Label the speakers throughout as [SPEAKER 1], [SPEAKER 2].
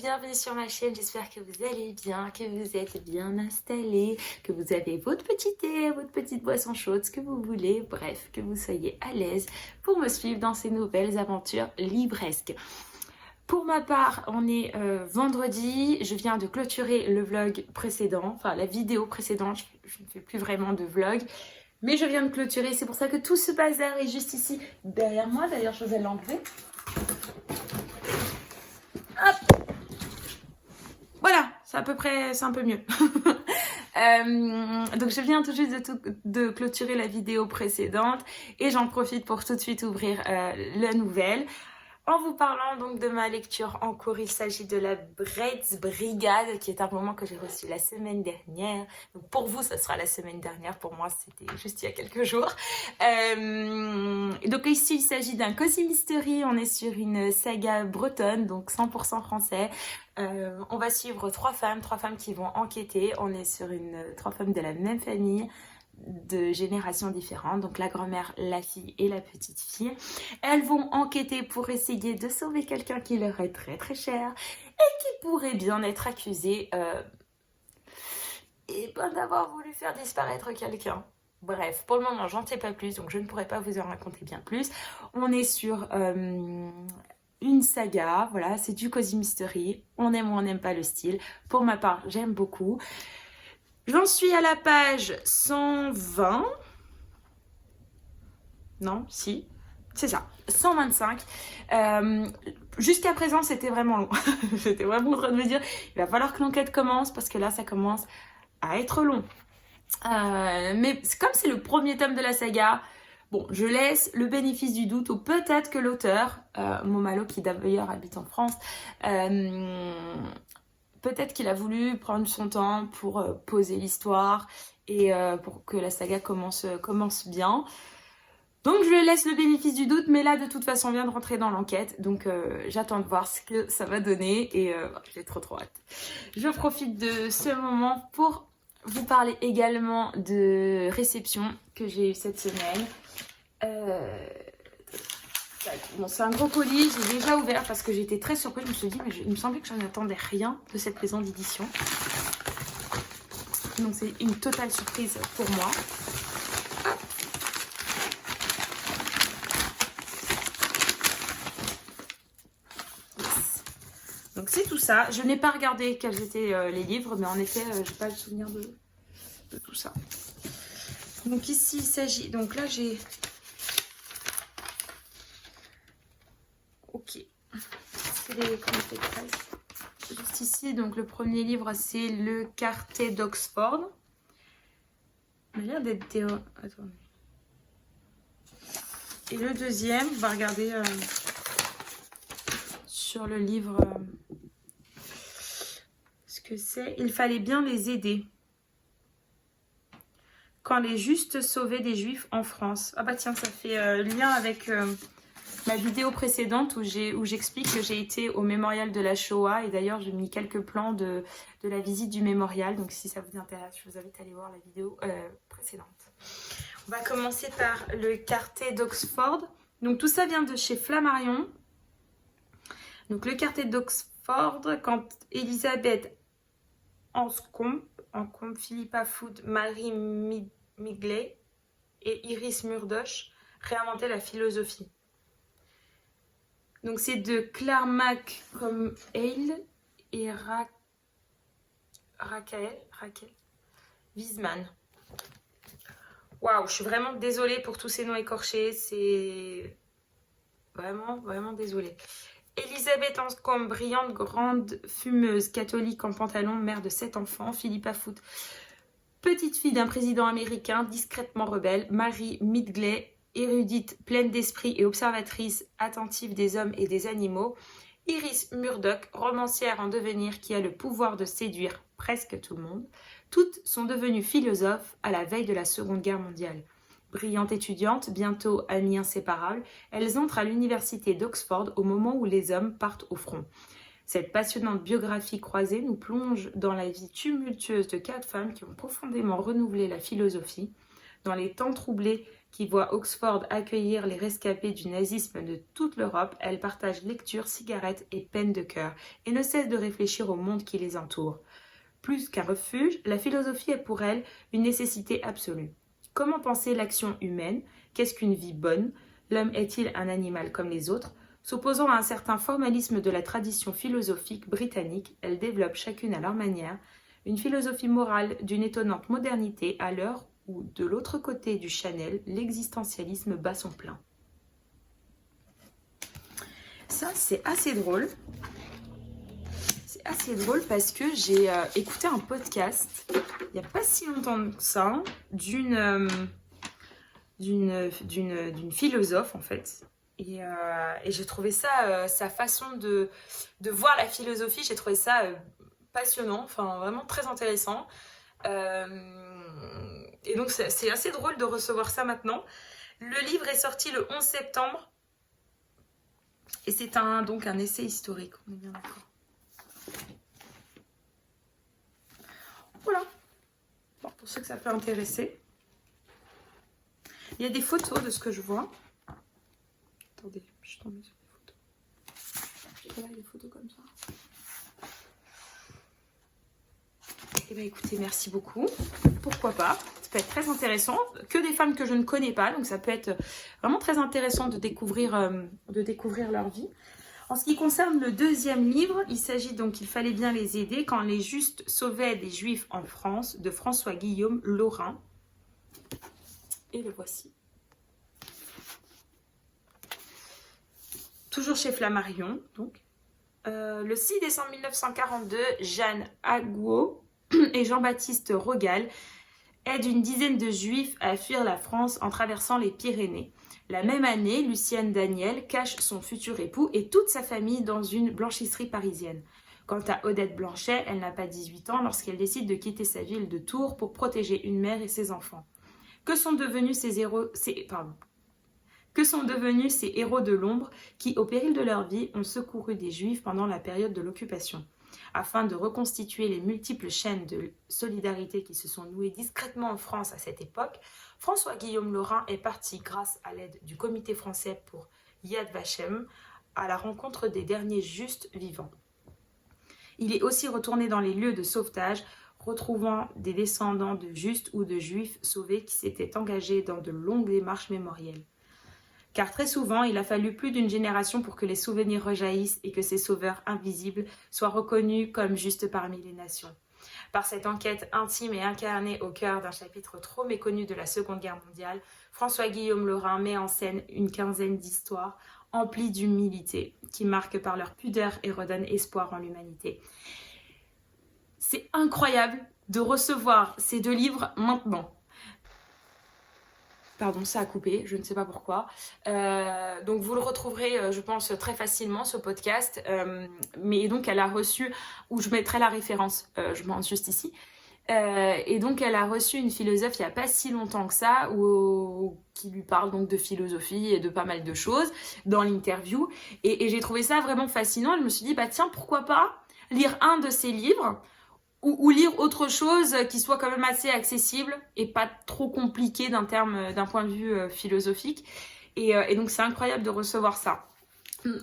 [SPEAKER 1] bienvenue sur ma chaîne, j'espère que vous allez bien, que vous êtes bien installés, que vous avez votre petit thé, votre petite boisson chaude, ce que vous voulez, bref, que vous soyez à l'aise pour me suivre dans ces nouvelles aventures libresques. Pour ma part, on est vendredi, je viens de clôturer le vlog précédent, enfin la vidéo précédente, je ne fais plus vraiment de vlog, mais je viens de clôturer, c'est pour ça que tout ce bazar est juste ici derrière moi, d'ailleurs je vais l'enlever. Hop, voilà, c'est à peu près, c'est un peu mieux. Donc je viens tout juste de clôturer la vidéo précédente et j'en profite pour tout de suite ouvrir la nouvelle. En vous parlant donc de ma lecture en cours, il s'agit de la Bretz Brigade, qui est un roman que j'ai reçu la semaine dernière. Donc pour vous, ça sera la semaine dernière. Pour moi, c'était juste il y a quelques jours. Donc ici, il s'agit d'un cozy mystery. On est sur une saga bretonne, donc 100% français. On va suivre trois femmes qui vont enquêter. On est sur trois femmes de la même famille, de générations différentes, donc la grand-mère, la fille et la petite fille. Elles vont enquêter pour essayer de sauver quelqu'un qui leur est très très cher et qui pourrait bien être accusé d'avoir voulu faire disparaître quelqu'un. Bref, pour le moment, j'en sais pas plus, donc je ne pourrai pas vous en raconter bien plus. On est sur une saga, voilà, c'est du cozy mystery. On aime ou on n'aime pas le style. Pour ma part, j'aime beaucoup. J'en suis à la page 120. Non, si, c'est ça, 125. Jusqu'à présent, c'était vraiment long. J'étais vraiment en train de me dire, il va falloir que l'enquête commence parce que là, ça commence à être long. Mais comme c'est le premier tome de la saga, bon, je laisse le bénéfice du doute ou peut-être que l'auteur, Momalo, qui d'ailleurs habite en France, peut-être qu'il a voulu prendre son temps pour poser l'histoire et pour que la saga commence bien. Donc je lui laisse le bénéfice du doute, mais là de toute façon on vient de rentrer dans l'enquête, donc j'attends de voir ce que ça va donner et j'ai trop hâte. Je profite de ce moment pour vous parler également de réception que j'ai eu cette semaine. Bon, c'est un gros colis, j'ai déjà ouvert parce que j'étais très surprise. Je me suis dit, mais il me semblait que j'en attendais rien de cette maison d'édition. Donc c'est une totale surprise pour moi. Hop. Yes. Donc c'est tout ça. Je n'ai pas regardé quels étaient les livres, mais en effet, j'ai pas le souvenir de tout ça. Donc ici, il s'agit... Donc là, j'ai... Ok, c'est les comités de presse. Juste ici, donc le premier livre, c'est Le Quartet d'Oxford. Il a l'air d'être des... Attendez. Et le deuxième, on va regarder sur le livre ce que c'est. Il fallait bien les aider. Quand les Justes sauvaient des Juifs en France. Ah bah tiens, ça fait lien avec... la vidéo précédente où j'explique que j'ai été au mémorial de la Shoah et d'ailleurs j'ai mis quelques plans de la visite du mémorial, donc si ça vous intéresse je vous invite à aller voir la vidéo précédente. On va commencer par le Quartet d'Oxford. Donc tout ça vient de chez Flammarion. Donc le Quartet d'Oxford, quand Elisabeth Anscombe, Philippa Foot, Marie Midgley et Iris Murdoch réinventaient la philosophie. Donc c'est de Claire McComhale et Raquel Wiseman. Waouh, je suis vraiment désolée pour tous ces noms écorchés. C'est vraiment désolée. Elisabeth Anscombe, brillante, grande fumeuse, catholique en pantalon, mère de 7 enfants. Philippa Foot, petite fille d'un président américain, discrètement rebelle. Marie Midgley, érudite, pleine d'esprit et observatrice attentive des hommes et des animaux. Iris Murdoch, romancière en devenir qui a le pouvoir de séduire presque tout le monde. Toutes sont devenues philosophes à la veille de la Seconde Guerre mondiale. Brillantes étudiantes, bientôt amies inséparables, elles entrent à l'université d'Oxford au moment où les hommes partent au front. Cette passionnante biographie croisée nous plonge dans la vie tumultueuse de 4 femmes qui ont profondément renouvelé la philosophie. Dans les temps troublés qui voient Oxford accueillir les rescapés du nazisme de toute l'Europe, elle partage lecture, cigarettes et peine de cœur et ne cesse de réfléchir au monde qui les entoure. Plus qu'un refuge, la philosophie est pour elle une nécessité absolue. Comment penser l'action humaine? Qu'est-ce qu'une vie bonne? L'homme est-il un animal comme les autres? S'opposant à un certain formalisme de la tradition philosophique britannique, elles développent chacune à leur manière une philosophie morale d'une étonnante modernité à l'heure où, de l'autre côté du Channel, l'existentialisme bat son plein. Ça, c'est assez drôle. C'est assez drôle parce que j'ai écouté un podcast il n'y a pas si longtemps que ça d'une philosophe en fait. Et j'ai trouvé ça, sa façon de voir la philosophie, j'ai trouvé ça passionnant, enfin vraiment très intéressant. Et donc c'est assez drôle de recevoir ça maintenant. Le livre est sorti le 11 septembre et c'est donc un essai historique, on est bien d'accord. Voilà, bon, pour ceux que ça peut intéresser. Il y a des photos de ce que je vois. Attendez, je suis tombée sur des photos. Voilà, des photos comme ça. Eh bien écoutez, merci beaucoup. Pourquoi pas? Ça peut être très intéressant. Que des femmes que je ne connais pas, donc ça peut être vraiment très intéressant de découvrir leur vie. En ce qui concerne le deuxième livre, il s'agit donc Il fallait bien les aider quand les Justes sauvaient des Juifs en France, de François-Guillaume Laurin. Et le voici. Toujours chez Flammarion, donc. Le 6 décembre 1942, Jeanne Aguot et Jean-Baptiste Rogal aident une dizaine de Juifs à fuir la France en traversant les Pyrénées. La même année, Lucienne Daniel cache son futur époux et toute sa famille dans une blanchisserie parisienne. Quant à Odette Blanchet, elle n'a pas 18 ans lorsqu'elle décide de quitter sa ville de Tours pour protéger une mère et ses enfants. Que sont devenus ces héros de l'ombre qui, au péril de leur vie, ont secouru des Juifs pendant la période de l'occupation? Afin de reconstituer les multiples chaînes de solidarité qui se sont nouées discrètement en France à cette époque, François-Guillaume Laurin est parti, grâce à l'aide du Comité français pour Yad Vashem, à la rencontre des derniers justes vivants. Il est aussi retourné dans les lieux de sauvetage, retrouvant des descendants de justes ou de juifs sauvés qui s'étaient engagés dans de longues démarches mémorielles. Car très souvent, il a fallu plus d'une génération pour que les souvenirs rejaillissent et que ces sauveurs invisibles soient reconnus comme justes parmi les nations. Par cette enquête intime et incarnée au cœur d'un chapitre trop méconnu de la Seconde Guerre mondiale, François-Guillaume Laurin met en scène une quinzaine d'histoires emplies d'humilité, qui marquent par leur pudeur et redonnent espoir en l'humanité. C'est incroyable de recevoir ces deux livres maintenant. Pardon, ça a coupé, je ne sais pas pourquoi. Donc vous le retrouverez, je pense, très facilement, ce podcast. Mais donc elle a reçu, où je mettrai la référence, je montre juste ici. Et donc elle a reçu une philosophe il n'y a pas si longtemps que ça, qui lui parle donc de philosophie et de pas mal de choses dans l'interview. Et j'ai trouvé ça vraiment fascinant. Je me suis dit, bah tiens, pourquoi pas lire un de ses livres ou lire autre chose qui soit quand même assez accessible et pas trop compliqué d'un point de vue philosophique. Et donc c'est incroyable de recevoir ça.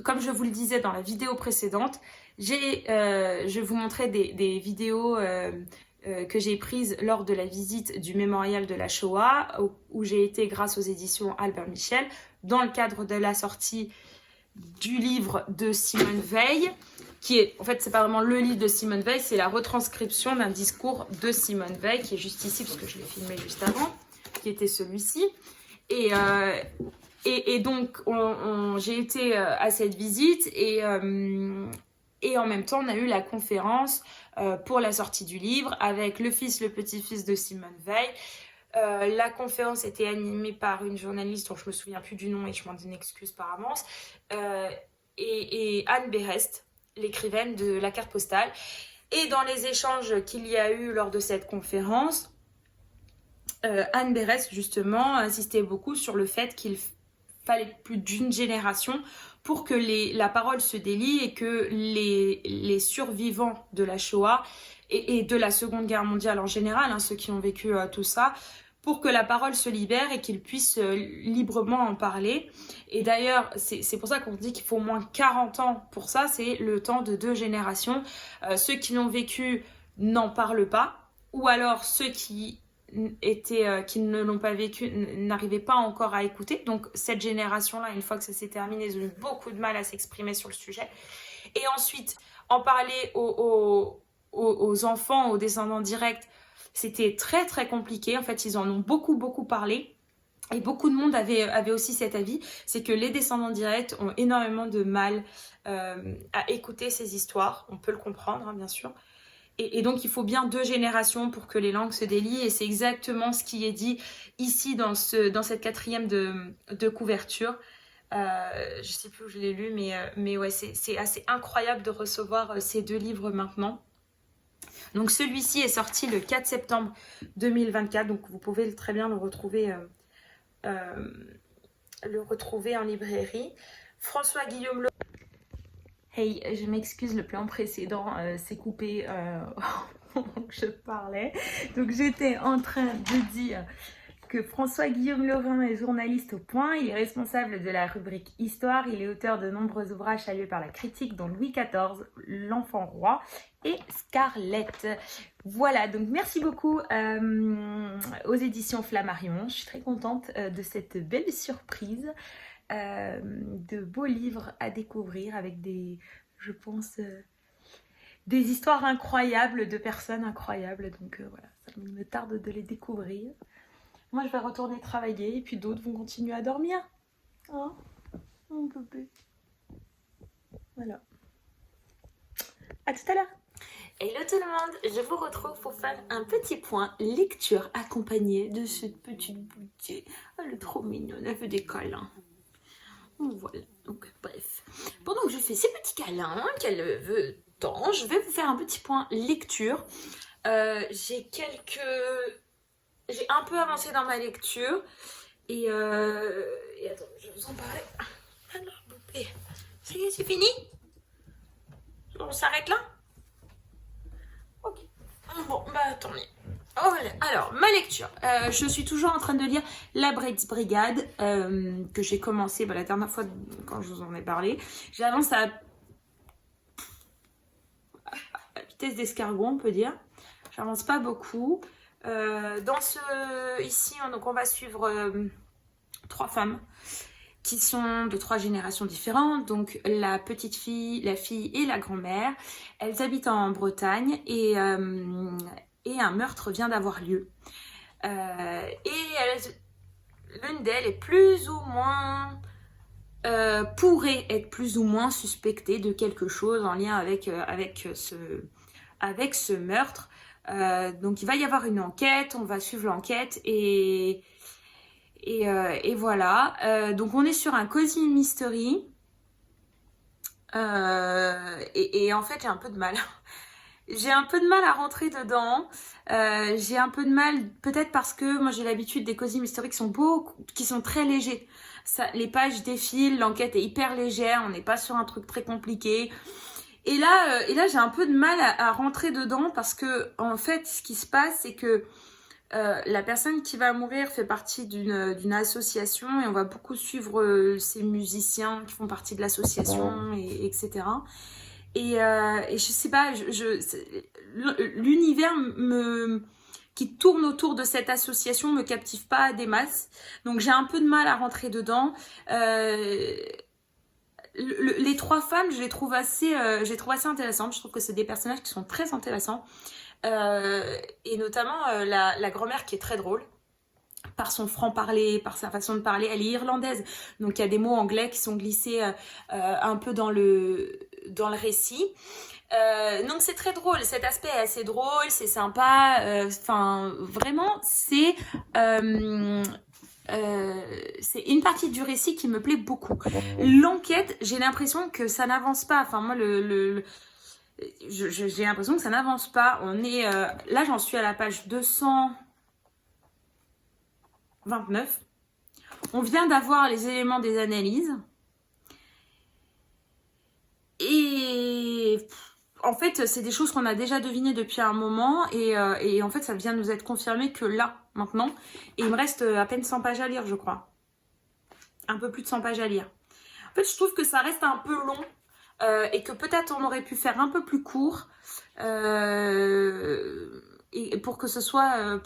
[SPEAKER 1] Comme je vous le disais dans la vidéo précédente, je vais vous montrer des vidéos que j'ai prises lors de la visite du mémorial de la Shoah, où j'ai été grâce aux éditions Albert Michel, dans le cadre de la sortie du livre de Simone Veil, qui est, en fait, c'est pas vraiment le livre de Simone Veil, c'est la retranscription d'un discours de Simone Veil, qui est juste ici, parce que je l'ai filmé juste avant, qui était celui-ci. Et donc, j'ai été à cette visite, et en même temps, on a eu la conférence pour la sortie du livre, avec le fils, le petit-fils de Simone Veil. La conférence était animée par une journaliste dont je me souviens plus du nom et je m'en donne excuse par avance, et Anne Berest, l'écrivaine de La Carte Postale. Et dans les échanges qu'il y a eu lors de cette conférence, Anne Berest justement insistait beaucoup sur le fait qu'il fallait plus d'une génération pour que la parole se délie et que les survivants de la Shoah et de la Seconde Guerre mondiale en général, ceux qui ont vécu tout ça, pour que la parole se libère et qu'ils puissent librement en parler. Et d'ailleurs, c'est pour ça qu'on dit qu'il faut au moins 40 ans pour ça, c'est le temps de 2 générations. Ceux qui l'ont vécu n'en parlent pas, ou alors ceux qui ne l'ont pas vécu n'arrivaient pas encore à écouter. Donc cette génération-là, une fois que ça s'est terminé, ils ont eu beaucoup de mal à s'exprimer sur le sujet. Et ensuite, en parler aux enfants, aux descendants directs, c'était très très compliqué. En fait, ils en ont beaucoup parlé. Et beaucoup de monde avait aussi cet avis, c'est que les descendants directs ont énormément de mal à écouter ces histoires. On peut le comprendre, hein, bien sûr. Et donc, il faut bien 2 générations pour que les langues se délient. Et c'est exactement ce qui est dit ici dans cette 4e de couverture. Je sais plus où je l'ai lu, mais ouais, c'est assez incroyable de recevoir ces 2 livres maintenant. Donc, celui-ci est sorti le 4 septembre 2024. Donc, vous pouvez très bien le retrouver en librairie. François-Guillaume Le... Hey, je m'excuse, le plan précédent s'est coupé pendant que je parlais. Donc j'étais en train de dire que François-Guillaume Lorrain est journaliste au Point. Il est responsable de la rubrique Histoire. Il est auteur de nombreux ouvrages salués par la critique, dont Louis XIV, L'Enfant Roi et Scarlett. Voilà, donc merci beaucoup aux éditions Flammarion. Je suis très contente de cette belle surprise. De beaux livres à découvrir avec je pense, des histoires incroyables de personnes incroyables. Donc voilà, ça me tarde de les découvrir. Moi, je vais retourner travailler et puis d'autres vont continuer à dormir. Hein, mon bébé. Voilà. À tout à l'heure. Hello tout le monde, je vous retrouve pour faire un petit point lecture accompagné de cette petite bouteille. Elle est trop mignonne, elle fait des câlins. Voilà, donc bref. Pendant que je fais ces petits câlins qu'elle veut tant, je vais vous faire un petit point lecture. J'ai un peu avancé dans ma lecture. Et attends, je vais vous en parler. Alors, bébé, ça y est, c'est fini? On s'arrête là? Ok. Bon, bah tant mieux. Voilà. Alors, ma lecture. Je suis toujours en train de lire La Bretz Brigade, que j'ai commencé la dernière fois quand je vous en ai parlé. J'avance à vitesse d'escargot, on peut dire. J'avance pas beaucoup. Ici, donc on va suivre 3 femmes qui sont de 3 générations différentes. Donc, la petite fille, la fille et la grand-mère. Elles habitent en Bretagne et un meurtre vient d'avoir lieu. L'une d'elles est plus ou moins... pourrait être plus ou moins suspectée de quelque chose en lien avec ce meurtre. Donc il va y avoir une enquête, on va suivre l'enquête et voilà. Donc on est sur un cozy mystery. Et en fait j'ai un peu de mal. J'ai un peu de mal à rentrer dedans. J'ai un peu de mal, peut-être parce que moi j'ai l'habitude des cozy mystery qui sont très légers. Les pages défilent, l'enquête est hyper légère, on n'est pas sur un truc très compliqué. Et là j'ai un peu de mal à rentrer dedans parce que en fait ce qui se passe c'est que la personne qui va mourir fait partie d'une association et on va beaucoup suivre ces musiciens qui font partie de l'association etc. Et je sais pas, l'univers qui tourne autour de cette association me captive pas des masses. Donc j'ai un peu de mal à rentrer dedans. Les 3 femmes, je les trouve assez intéressantes. Je trouve que c'est des personnages qui sont très intéressants. Et notamment la grand-mère qui est très drôle. Par son franc-parler, par sa façon de parler. Elle est irlandaise, donc il y a des mots anglais qui sont glissés un peu dans le récit. Donc c'est très drôle, cet aspect est assez drôle, c'est sympa. Enfin, vraiment, c'est une partie du récit qui me plaît beaucoup. L'enquête, j'ai l'impression que ça n'avance pas. Enfin, moi, j'ai l'impression que ça n'avance pas. On est là, j'en suis à la page 229. On vient d'avoir les éléments des analyses. Et en fait, c'est des choses qu'on a déjà devinées depuis un moment. Et en fait, ça vient nous être confirmé que là, maintenant. Et il me reste à peine 100 pages à lire, je crois. Un peu plus de 100 pages à lire. En fait, je trouve que ça reste un peu long et que peut-être on aurait pu faire un peu plus court et pour que ce soit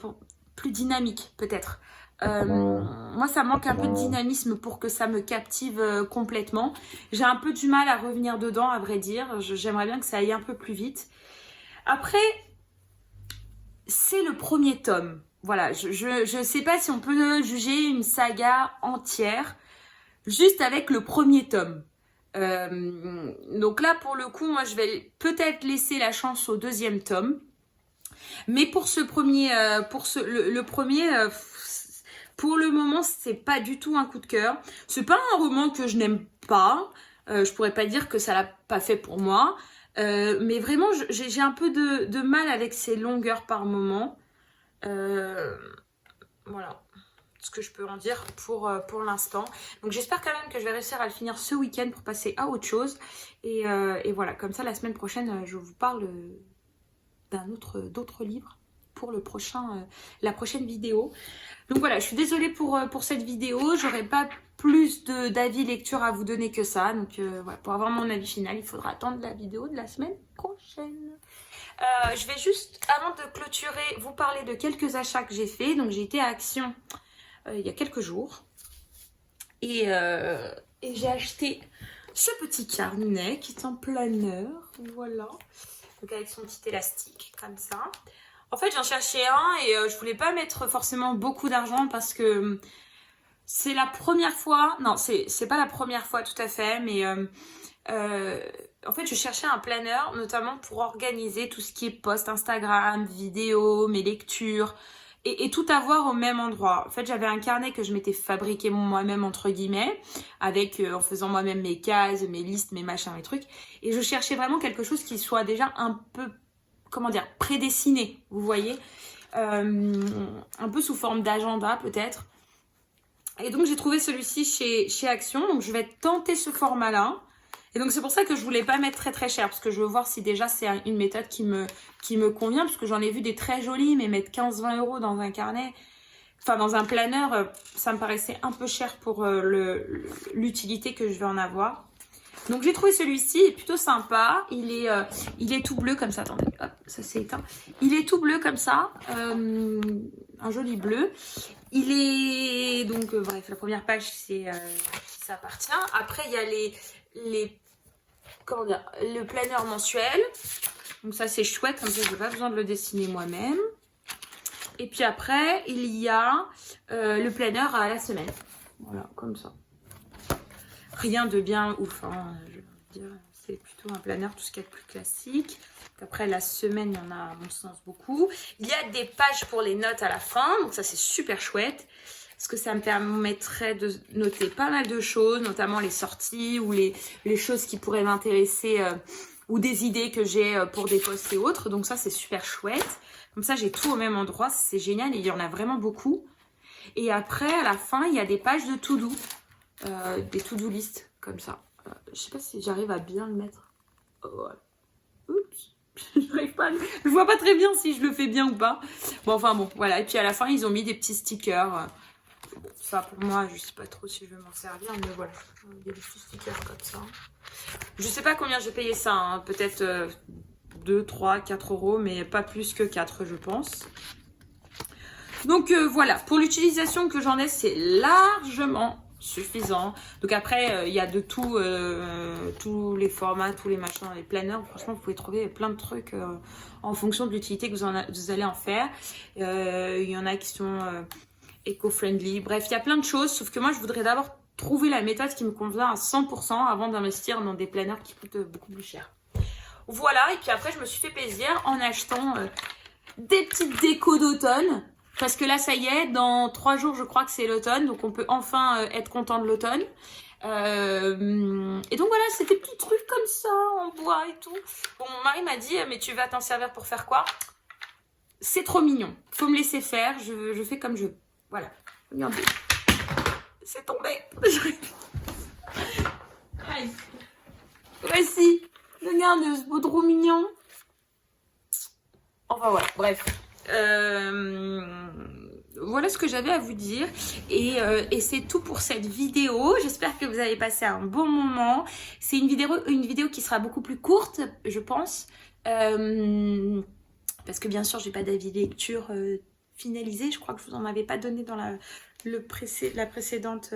[SPEAKER 1] plus dynamique, peut-être. Moi, ça manque un peu de dynamisme pour que ça me captive complètement. J'ai un peu du mal à revenir dedans, à vrai dire. J'aimerais bien que ça aille un peu plus vite. Après, c'est le premier tome. Voilà, je sais pas si on peut juger une saga entière juste avec le premier tome. Donc là, pour le coup, moi, je vais peut-être laisser la chance au deuxième tome. Mais pour ce premier, le premier, pour le moment, c'est pas du tout un coup de cœur. C'est pas un roman que je n'aime pas. Je pourrais pas dire que ça l'a pas fait pour moi. Mais vraiment, j'ai un peu de mal avec ces longueurs par moment. Voilà ce que je peux en dire pour l'instant. Donc j'espère quand même que je vais réussir à le finir ce week-end pour passer à autre chose. Et voilà, comme ça la semaine prochaine, je vous parle d'autres livres pour la prochaine vidéo. Donc voilà, je suis désolée pour cette vidéo. J'aurai pas plus d'avis lecture à vous donner que ça. Donc voilà, pour avoir mon avis final, il faudra attendre la vidéo de la semaine prochaine. Je vais juste, avant de clôturer, vous parler de quelques achats que j'ai fait. Donc j'ai été à Action il y a quelques jours. Et j'ai acheté ce petit carnet qui est en planeur. Voilà. Donc avec son petit élastique, comme ça. En fait, j'en cherchais un et je voulais pas mettre forcément beaucoup d'argent parce que c'est la première fois... Non, c'est pas la première fois tout à fait, mais... en fait, je cherchais un planeur, notamment pour organiser tout ce qui est post Instagram, vidéo, mes lectures, et tout avoir au même endroit. En fait, j'avais un carnet que je m'étais fabriqué moi-même, entre guillemets, avec en faisant moi-même mes cases, mes listes, mes machins, mes trucs. Et je cherchais vraiment quelque chose qui soit déjà un peu, comment dire, prédessiné, vous voyez, un peu sous forme d'agenda peut-être. Et donc, j'ai trouvé celui-ci chez Action. Donc, je vais tenter ce format-là. Et donc, c'est pour ça que je voulais pas mettre très très cher. Parce que je veux voir si déjà c'est une méthode qui me convient. Parce que j'en ai vu des très jolis. Mais mettre 15-20 € dans un carnet, enfin dans un planeur, ça me paraissait un peu cher pour l'utilité que je vais en avoir. Donc, j'ai trouvé celui-ci. Il est plutôt sympa. Il est tout bleu comme ça. Attendez, hop, ça s'est éteint. Il est tout bleu comme ça. Un joli bleu. Il est... Donc, bref, la première page, c'est ça appartient. Après, il y a comment dire, le planeur mensuel. Donc ça c'est chouette, comme ça j'ai pas besoin de le dessiner moi-même. Et puis après il y a le planeur à la semaine. Voilà, comme ça. Rien de bien ouf, hein, je veux dire. C'est plutôt un planeur, tout ce qui est plus classique. Après la semaine, il y en a à mon sens beaucoup. Il y a des pages pour les notes à la fin, donc ça c'est super chouette. Parce que ça me permettrait de noter pas mal de choses, notamment les sorties ou les choses qui pourraient m'intéresser ou des idées que j'ai pour des posts et autres. Donc ça, c'est super chouette. Comme ça, j'ai tout au même endroit. C'est génial et il y en a vraiment beaucoup. Et après, à la fin, il y a des pages de to-do. Des to-do list, comme ça. Je sais pas si j'arrive à bien le mettre. Oh, voilà. Oups. J'arrive pas. Je vois pas très bien si je le fais bien ou pas. Bon, enfin bon, voilà. Et puis à la fin, ils ont mis des petits stickers. Ça pour moi, je sais pas trop si je vais m'en servir, mais voilà, il y a des petits stickers comme ça. Je sais pas combien j'ai payé ça, hein. Peut-être 2, 3, 4 €, mais pas plus que 4 je pense. Donc voilà, pour l'utilisation que j'en ai, c'est largement suffisant. Donc après, il y a de tout, tous les formats, tous les machins, les planeurs. Franchement, vous pouvez trouver plein de trucs en fonction de l'utilité que vous allez en faire. Il y en a qui sont... éco-friendly, bref, il y a plein de choses, sauf que moi je voudrais d'abord trouver la méthode qui me convient à 100% avant d'investir dans des planeurs qui coûtent beaucoup plus cher. Voilà, et puis après je me suis fait plaisir en achetant des petites décos d'automne, parce que là ça y est, dans 3 jours je crois que c'est l'automne, donc on peut enfin être content de l'automne. Et donc voilà, c'est des petits trucs comme ça, en bois et tout. Bon, mon mari m'a dit, mais tu vas t'en servir pour faire quoi? C'est trop mignon, faut me laisser faire, je fais comme je veux. Voilà, regardez, c'est tombé. Voici, regardez ce beau trop mignon. Enfin voilà, bref. voilà ce que j'avais à vous dire. Et c'est tout pour cette vidéo. J'espère que vous avez passé un bon moment. C'est une vidéo qui sera beaucoup plus courte, je pense. Parce que bien sûr, j'ai pas d'avis lecture finalisé. Je crois que je vous en avais pas donné dans la précédente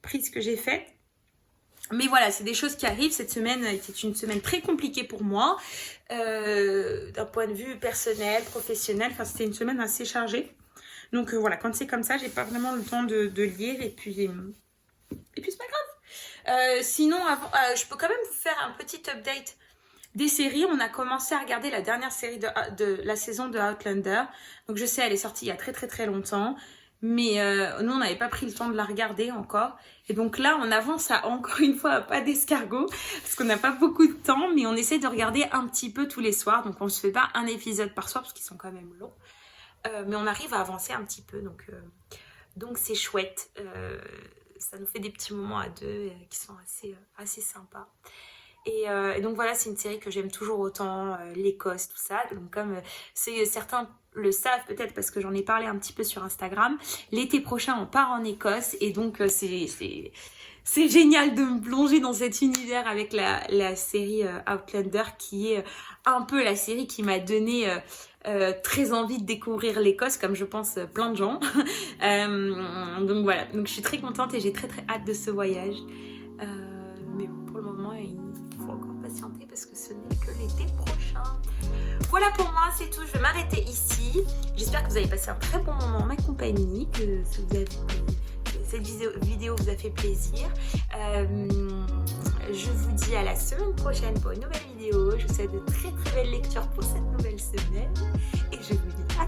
[SPEAKER 1] prise que j'ai faite. Mais voilà, c'est des choses qui arrivent. Cette semaine était une semaine très compliquée pour moi. D'un point de vue personnel, professionnel. Enfin, c'était une semaine assez chargée. Donc voilà, quand c'est comme ça, j'ai pas vraiment le temps de lire. Et puis c'est pas grave. Sinon, je peux quand même vous faire un petit update des séries. On a commencé à regarder la dernière série de la saison de Outlander. Donc je sais, elle est sortie il y a très très très longtemps. Mais nous, on n'avait pas pris le temps de la regarder encore. Et donc là, on avance encore une fois à pas d'escargot. Parce qu'on n'a pas beaucoup de temps. Mais on essaie de regarder un petit peu tous les soirs. Donc on ne se fait pas un épisode par soir parce qu'ils sont quand même longs. Mais on arrive à avancer un petit peu. Donc c'est chouette. Ça nous fait des petits moments à deux qui sont assez sympas. Et donc voilà, c'est une série que j'aime toujours autant, l'Écosse, tout ça. Donc comme certains le savent peut-être parce que j'en ai parlé un petit peu sur Instagram, l'été prochain on part en Écosse et donc c'est génial de me plonger dans cet univers avec la série Outlander qui est un peu la série qui m'a donné très envie de découvrir l'Écosse comme je pense plein de gens. Donc voilà, donc je suis très contente et j'ai très très hâte de ce voyage. Mais bon, pour le moment, il faut encore patienter parce que ce n'est que l'été prochain. Voilà pour moi, c'est tout. Je vais m'arrêter ici. J'espère que vous avez passé un très bon moment en ma compagnie, que cette vidéo vous a fait plaisir. Je vous dis à la semaine prochaine pour une nouvelle vidéo. Je vous souhaite de très très belles lectures pour cette nouvelle semaine. Et je vous dis à